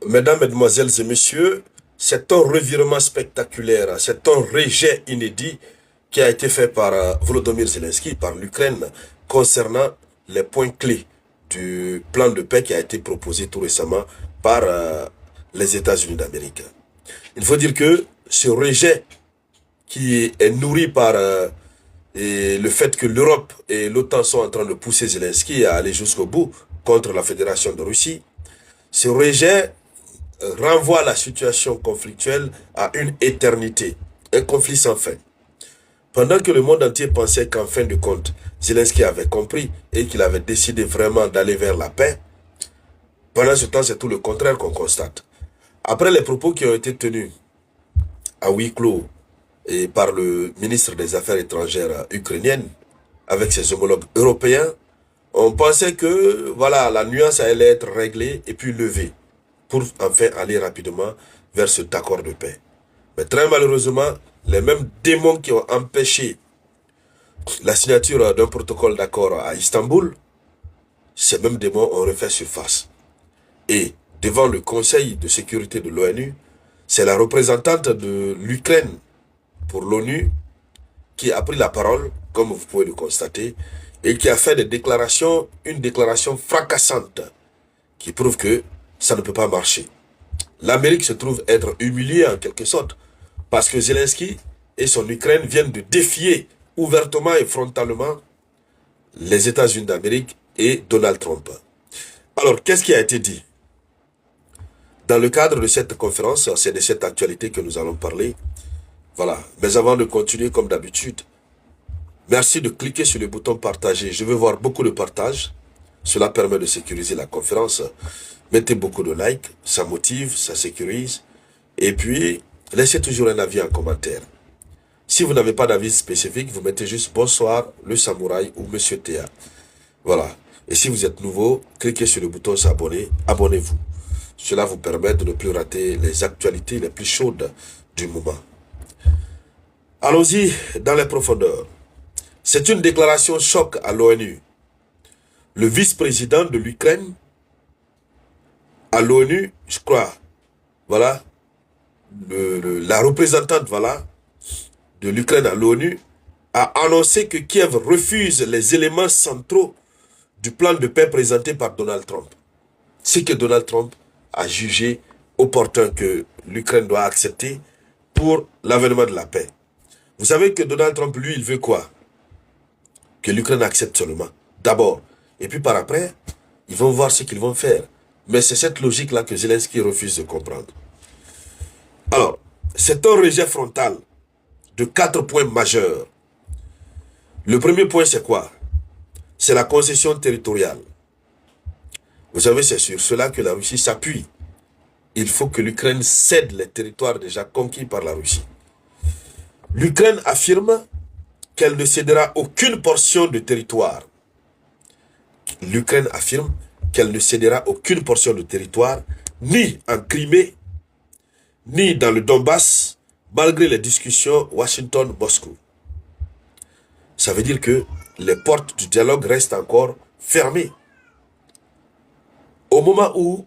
Mesdames, Mesdemoiselles et Messieurs, c'est un revirement spectaculaire, c'est un rejet inédit qui a été fait par Volodymyr Zelensky, par l'Ukraine, concernant les points clés du plan de paix qui a été proposé tout récemment par les États-Unis d'Amérique. Il faut dire que ce rejet qui est nourri par et le fait que l'Europe et l'OTAN sont en train de pousser Zelensky à aller jusqu'au bout contre la Fédération de Russie, ce rejet renvoie la situation conflictuelle à une éternité, un conflit sans fin. Pendant que le monde entier pensait qu'en fin de compte, Zelensky avait compris et qu'il avait décidé vraiment d'aller vers la paix, pendant ce temps, c'est tout le contraire qu'on constate. Après les propos qui ont été tenus à huis clos et par le ministre des Affaires étrangères ukrainienne avec ses homologues européens, on pensait que voilà, la nuance allait être réglée et puis levée pour enfin aller rapidement vers cet accord de paix. Mais très malheureusement, les mêmes démons qui ont empêché la signature d'un protocole d'accord à Istanbul, ces mêmes démons ont refait surface. Et devant le Conseil de sécurité de l'ONU, c'est la représentante de l'Ukraine pour l'ONU qui a pris la parole, comme vous pouvez le constater, et qui a fait une déclaration fracassante qui prouve que ça ne peut pas marcher. L'Amérique se trouve être humiliée en quelque sorte parce que Zelensky et son Ukraine viennent de défier ouvertement et frontalement les États-Unis d'Amérique et Donald Trump. Alors, qu'est-ce qui a été dit? Dans le cadre de cette conférence, c'est de cette actualité que nous allons parler. Voilà. Mais avant de continuer comme d'habitude, merci de cliquer sur le bouton partager. Je veux voir beaucoup de partage. Cela permet de sécuriser la conférence. Mettez beaucoup de likes, ça motive, ça sécurise. Et puis, laissez toujours un avis en commentaire. Si vous n'avez pas d'avis spécifique, vous mettez juste bonsoir, le samouraï ou monsieur Théa. Voilà. Et si vous êtes nouveau, cliquez sur le bouton s'abonner, abonnez-vous. Cela vous permet de ne plus rater les actualités les plus chaudes du moment. Allons-y dans les profondeurs. C'est une déclaration choc à l'ONU. Le vice-président de l'Ukraine à l'ONU, je crois, voilà, la représentante, voilà, de l'Ukraine à l'ONU a annoncé que Kiev refuse les éléments centraux du plan de paix présenté par Donald Trump. C'est que Donald Trump a jugé opportun que l'Ukraine doit accepter pour l'avènement de la paix. Vous savez que Donald Trump, lui, il veut quoi? Que l'Ukraine accepte seulement, d'abord. Et puis par après, ils vont voir ce qu'ils vont faire. Mais c'est cette logique-là que Zelensky refuse de comprendre. Alors, c'est un rejet frontal de 4 points majeurs. Le premier point, c'est quoi? C'est la concession territoriale. Vous savez, c'est sur cela que la Russie s'appuie. Il faut que l'Ukraine cède les territoires déjà conquis par la Russie. L'Ukraine affirme qu'elle ne cédera aucune portion de territoire. L'Ukraine affirme qu'elle ne cédera aucune portion de territoire, ni en Crimée, ni dans le Donbass, malgré les discussions Washington-Moscou. Ça veut dire que les portes du dialogue restent encore fermées. Au moment où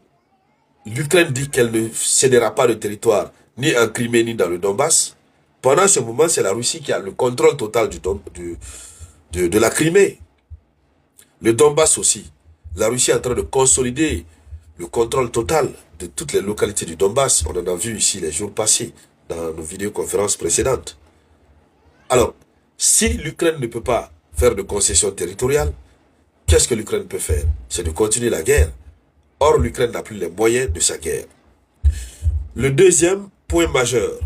l'Ukraine dit qu'elle ne cédera pas de territoire, ni en Crimée, ni dans le Donbass, pendant ce moment, c'est la Russie qui a le contrôle total de la Crimée. Le Donbass aussi. La Russie est en train de consolider le contrôle total de toutes les localités du Donbass. On en a vu ici les jours passés dans nos vidéoconférences précédentes. Alors, si l'Ukraine ne peut pas faire de concessions territoriales, qu'est-ce que l'Ukraine peut faire? C'est de continuer la guerre. Or, l'Ukraine n'a plus les moyens de sa guerre. Le deuxième point majeur.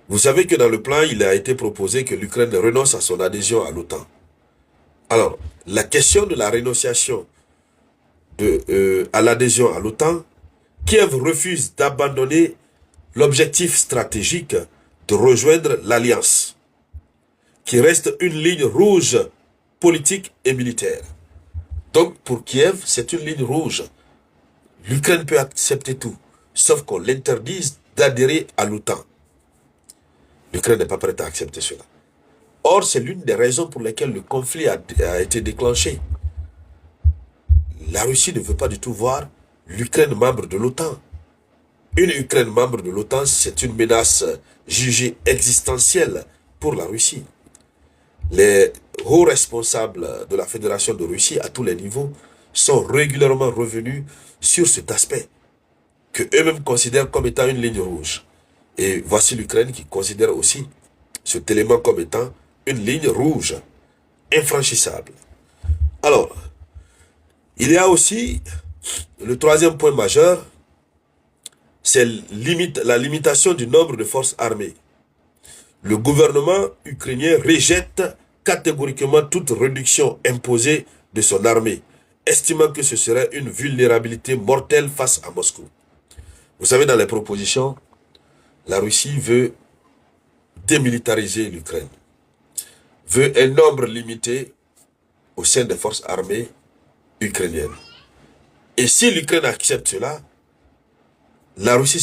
Vous savez que dans le plan, il a été proposé que l'Ukraine renonce à son adhésion à l'OTAN. Alors, la question de la renonciation à l'adhésion à l'OTAN, Kiev refuse d'abandonner l'objectif stratégique de rejoindre l'Alliance, qui reste une ligne rouge politique et militaire. Donc, pour Kiev, c'est une ligne rouge. L'Ukraine peut accepter tout, sauf qu'on l'interdise d'adhérer à l'OTAN. L'Ukraine n'est pas prête à accepter cela. Or, c'est l'une des raisons pour lesquelles le conflit a été déclenché. La Russie ne veut pas du tout voir l'Ukraine membre de l'OTAN. Une Ukraine membre de l'OTAN, c'est une menace jugée existentielle pour la Russie. Les hauts responsables de la Fédération de Russie à tous les niveaux sont régulièrement revenus sur cet aspect que eux-mêmes considèrent comme étant une ligne rouge. Et voici l'Ukraine qui considère aussi cet élément comme étant une ligne rouge, infranchissable. Alors, il y a aussi le troisième point majeur, c'est la limitation du nombre de forces armées. Le gouvernement ukrainien rejette catégoriquement toute réduction imposée de son armée, estimant que ce serait une vulnérabilité mortelle face à Moscou. Vous savez, dans les propositions, la Russie veut démilitariser l'Ukraine, veut un nombre limité au sein des forces armées ukrainiennes. Et si l'Ukraine accepte cela, la Russie